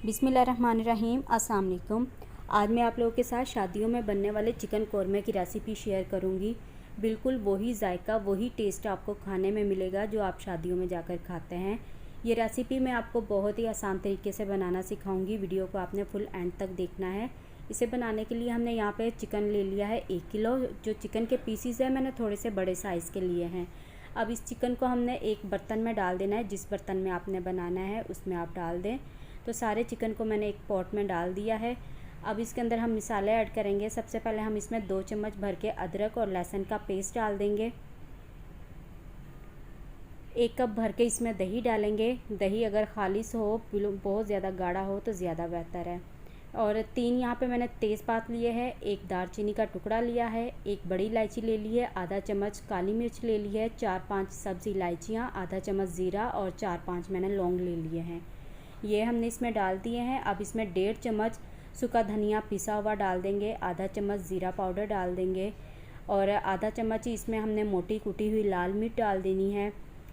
बिस्मिल्लाहिर्रहमानिर्रहीम। अस्सलाम वालेकुम। आज मैं आप लोगों के साथ शादियों में बनने वाले चिकन कौरमे की रेसिपी शेयर करूंगी। बिल्कुल वही जायका, वही टेस्ट आपको खाने में मिलेगा जो आप शादियों में जाकर खाते हैं। ये रेसिपी मैं आपको बहुत ही आसान तरीके से बनाना सिखाऊंगी। वीडियो को आपने फुल एंड तक देखना है। इसे बनाने के लिए हमने यहाँ पे चिकन ले लिया है 1 किलो। जो चिकन के पीसीज है मैंने थोड़े से बड़े साइज़ के लिए हैं। अब इस चिकन को हमने एक बर्तन में डाल देना है। जिस बर्तन में आपने बनाना है उसमें आप डाल दें। तो सारे चिकन को मैंने एक पॉट में डाल दिया है। अब इसके अंदर हम मसाले ऐड करेंगे। सबसे पहले हम इसमें 2 चम्मच भर के अदरक और लहसुन का पेस्ट डाल देंगे। 1 कप भर के इसमें दही डालेंगे। दही अगर खालिस हो, बहुत ज़्यादा गाढ़ा हो तो ज़्यादा बेहतर है। और 3 यहाँ पे मैंने तेज़पात लिए हैं, 1 दालचीनी का टुकड़ा लिया है, 1 बड़ी इलायची ले ली है, आधा चम्मच काली मिर्च ले ली है, 4-5 सब्ज़ इलायचियाँ, आधा चम्मच ज़ीरा और 4-5 मैंने लौंग ले लिए हैं। ये हमने इसमें डाल दिए हैं। अब इसमें 1.5 चम्मच सूखा धनिया पिसा हुआ डाल देंगे, आधा चम्मच ज़ीरा पाउडर डाल देंगे और आधा चम्मच इसमें हमने मोटी कुटी हुई लाल मिर्च डाल देनी है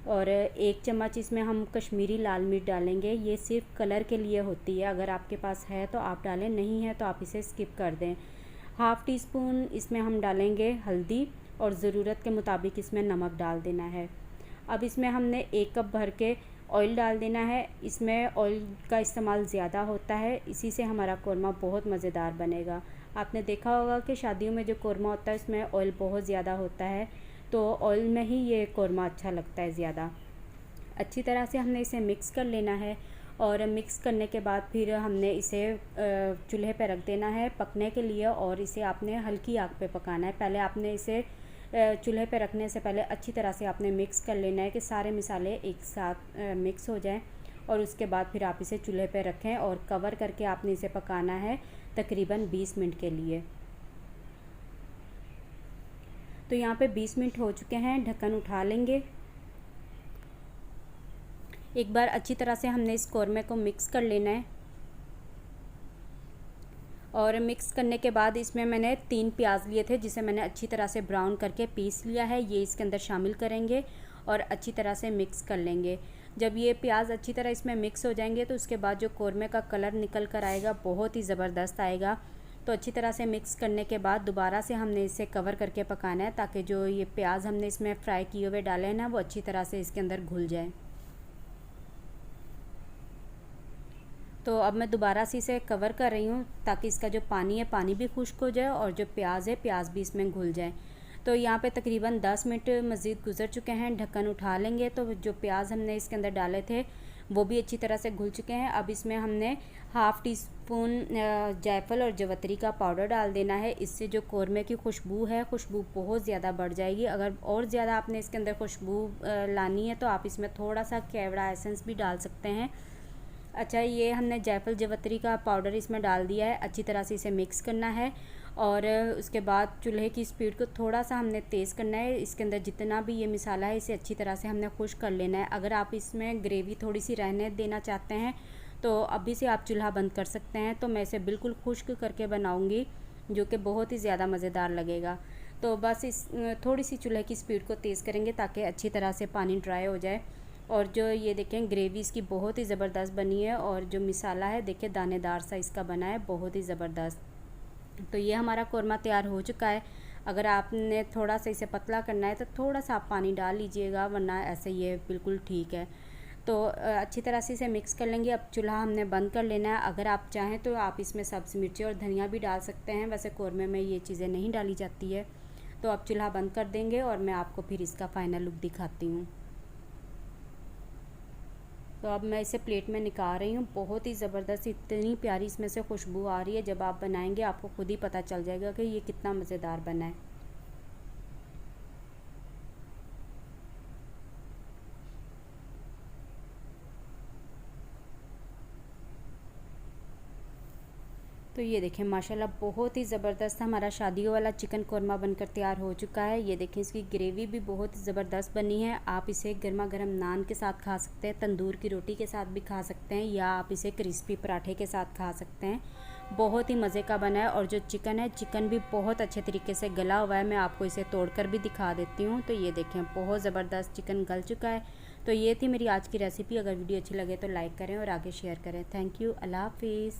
और 1 चम्मच इसमें हम कश्मीरी लाल मिर्च डालेंगे। ये सिर्फ कलर के लिए होती है, अगर आपके पास है तो आप डालें, नहीं है तो आप इसे स्किप कर दें। हाफ़ टी स्पून इसमें हम डालेंगे हल्दी और ज़रूरत के मुताबिक इसमें नमक डाल देना है। अब इसमें हमने 1 कप भर के ऑयल डाल देना है। इसमें ऑयल का इस्तेमाल ज़्यादा होता है, इसी से हमारा कौरमा बहुत मज़ेदार बनेगा। आपने देखा होगा कि शादियों में जो कौरमा होता है उसमें ऑयल बहुत ज़्यादा होता है, तो ऑयल में ही ये कौरमा अच्छा लगता है ज़्यादा। अच्छी तरह से हमने इसे मिक्स कर लेना है और मिक्स करने के बाद फिर हमने इसे चूल्हे पर रख देना है पकने के लिए और इसे आपने हल्की आग पे पकाना है। पहले आपने इसे चूल्हे पे रखने से पहले अच्छी तरह से आपने मिक्स कर लेना है कि सारे मसाले एक साथ मिक्स हो जाएं और उसके बाद फिर आप इसे चूल्हे पे रखें और कवर करके आपने इसे पकाना है तकरीबन 20 मिनट के लिए। तो यहाँ पे 20 मिनट हो चुके हैं, ढक्कन उठा लेंगे। एक बार अच्छी तरह से हमने इस कौरमे को मिक्स कर लेना है और मिक्स करने के बाद इसमें मैंने 3 प्याज लिए थे जिसे मैंने अच्छी तरह से ब्राउन करके पीस लिया है। ये इसके अंदर शामिल करेंगे और अच्छी तरह से मिक्स कर लेंगे। जब ये प्याज अच्छी तरह इसमें मिक्स हो जाएंगे तो उसके बाद जो कौरमे का कलर निकल कर आएगा बहुत ही ज़बरदस्त आएगा। तो अच्छी तरह से मिक्स करने के बाद दोबारा से हमने इसे कवर करके पकाना है ताकि जो ये प्याज हमने इसमें फ्राई किए हुए डाले हैं ना, वो अच्छी तरह से इसके अंदर घुल जाए। तो अब मैं दोबारा से इसे कवर कर रही हूँ ताकि इसका जो पानी है पानी भी खुश्क हो जाए और जो प्याज है प्याज भी इसमें घुल जाए। तो यहाँ पे तकरीबन 10 मिनट मज़ीद गुजर चुके हैं। ढक्कन उठा लेंगे तो जो प्याज हमने इसके अंदर डाले थे वो भी अच्छी तरह से घुल चुके हैं। अब इसमें हमने हाफ़ टी स्पून जायफल और जवतरी का पाउडर डाल देना है। इससे जो कौरमे की खुशबू है, खुशबू बहुत ज़्यादा बढ़ जाएगी। अगर और ज़्यादा आपने इसके अंदर खुशबू लानी है तो आप इसमें थोड़ा सा केवड़ा एसेंस भी डाल सकते हैं। अच्छा, ये हमने जायफल जवतरी का पाउडर इसमें डाल दिया है। अच्छी तरह से इसे मिक्स करना है और उसके बाद चूल्हे की स्पीड को थोड़ा सा हमने तेज़ करना है। इसके अंदर जितना भी ये मसाला है इसे अच्छी तरह से हमने खुश्क कर लेना है। अगर आप इसमें ग्रेवी थोड़ी सी रहने देना चाहते हैं तो अभी से आप चूल्हा बंद कर सकते हैं। तो मैं इसे बिल्कुल खुश्क करके बनाऊँगी जो कि बहुत ही ज़्यादा मज़ेदार लगेगा। तो बस इस थोड़ी सी चूल्हे की स्पीड को तेज़ करेंगे ताकि अच्छी तरह से पानी ड्राई हो जाए। और जो ये देखें ग्रेवी इसकी बहुत ही ज़बरदस्त बनी है और जो मसाला है देखिए दानेदार सा इसका बना है, बहुत ही ज़बरदस्त। तो ये हमारा कौरमा तैयार हो चुका है। अगर आपने थोड़ा सा इसे पतला करना है तो थोड़ा सा आप पानी डाल लीजिएगा, वरना ऐसे ये बिल्कुल ठीक है। तो अच्छी तरह से इसे मिक्स कर लेंगे। अब चूल्हा हमने बंद कर लेना है। अगर आप चाहें तो आप इसमें सब्ज़ मिर्ची और धनिया भी डाल सकते हैं, वैसे कौरमे में ये चीज़ें नहीं डाली जाती है। तो अब चूल्हा बंद कर देंगे और मैं आपको फिर इसका फ़ाइनल लुक दिखाती हूँ। तो अब मैं इसे प्लेट में निकाल रही हूँ। बहुत ही ज़बरदस्त, इतनी प्यारी इसमें से खुशबू आ रही है। जब आप बनाएंगे आपको खुद ही पता चल जाएगा कि ये कितना मज़ेदार बना है। तो ये देखें माशाल्लाह बहुत ही ज़बरदस्त हमारा शादियों वाला चिकन कौरमा बनकर तैयार हो चुका है। ये देखें इसकी ग्रेवी भी बहुत ज़बरदस्त बनी है। आप इसे गर्मा गर्म नान के साथ खा सकते हैं, तंदूर की रोटी के साथ भी खा सकते हैं या आप इसे क्रिस्पी पराठे के साथ खा सकते हैं। बहुत ही मज़े का बना है और जो चिकन है, चिकन भी बहुत अच्छे तरीके से गला हुआ है। मैं आपको इसे तोड़कर भी दिखा देती हूँ। तो ये देखें बहुत ज़बरदस्त चिकन गल चुका है। तो ये थी मेरी आज की रेसिपी। अगर वीडियो अच्छी लगे तो लाइक करें और आगे शेयर करें। Thank you. अल्लाह हाफिज़।